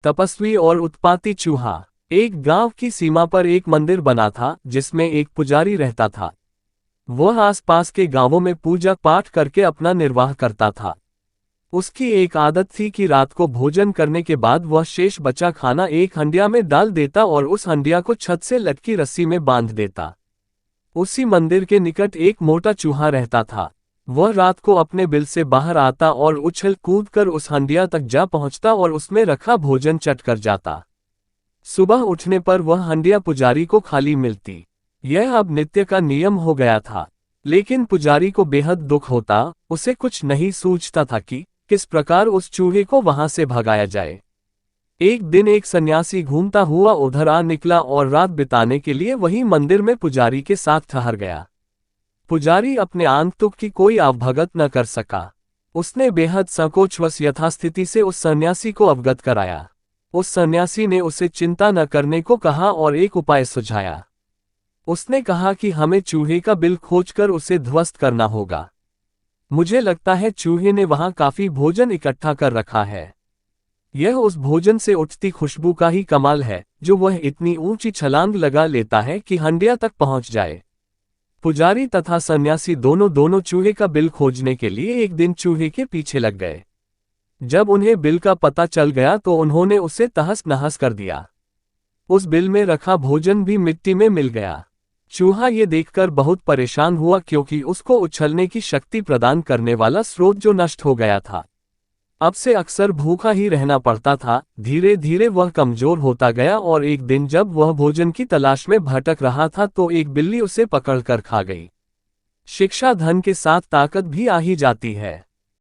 तपस्वी और उत्पाती चूहा। एक गांव की सीमा पर एक मंदिर बना था जिसमें एक पुजारी रहता था। वह आसपास के गांवों में पूजा पाठ करके अपना निर्वाह करता था। उसकी एक आदत थी कि रात को भोजन करने के बाद वह शेष बचा खाना एक हंडिया में डाल देता और उस हंडिया को छत से लटकी रस्सी में बांध देता। उसी मंदिर के निकट एक मोटा चूहा रहता था। वह रात को अपने बिल से बाहर आता और उछल कूद कर उस हंडिया तक जा पहुंचता और उसमें रखा भोजन चट कर जाता। सुबह उठने पर वह हंडिया पुजारी को खाली मिलती। यह अब नित्य का नियम हो गया था। लेकिन पुजारी को बेहद दुख होता। उसे कुछ नहीं सूझता था कि किस प्रकार उस चूहे को वहां से भगाया जाए। एक दिन एक सन्यासी घूमता हुआ उधर आ निकला और रात बिताने के लिए वही मंदिर में पुजारी के साथ ठहर गया। पुजारी अपने आगंतुक की कोई आवभगत न कर सका। उसने बेहद संकोचवश यथास्थिति से उस सन्यासी को अवगत कराया। उस सन्यासी ने उसे चिंता न करने को कहा और एक उपाय सुझाया। उसने कहा कि हमें चूहे का बिल खोजकर उसे ध्वस्त करना होगा। मुझे लगता है चूहे ने वहां काफी भोजन इकट्ठा कर रखा है। यह उस भोजन से उठती खुशबू का ही कमाल है जो वह इतनी ऊंची छलांग लगा लेता है कि हंडिया तक पहुंच जाए। पुजारी तथा सन्यासी दोनों चूहे का बिल खोजने के लिए एक दिन चूहे के पीछे लग गए। जब उन्हें बिल का पता चल गया तो उन्होंने उसे तहस नहस कर दिया। उस बिल में रखा भोजन भी मिट्टी में मिल गया। चूहा ये देखकर बहुत परेशान हुआ क्योंकि उसको उछलने की शक्ति प्रदान करने वाला स्रोत जो नष्ट हो गया था। अब से अक्सर भूखा ही रहना पड़ता था। धीरे धीरे वह कमजोर होता गया और एक दिन जब वह भोजन की तलाश में भटक रहा था तो एक बिल्ली उसे पकड़कर खा गई। शिक्षा धन के साथ ताकत भी आ ही जाती है।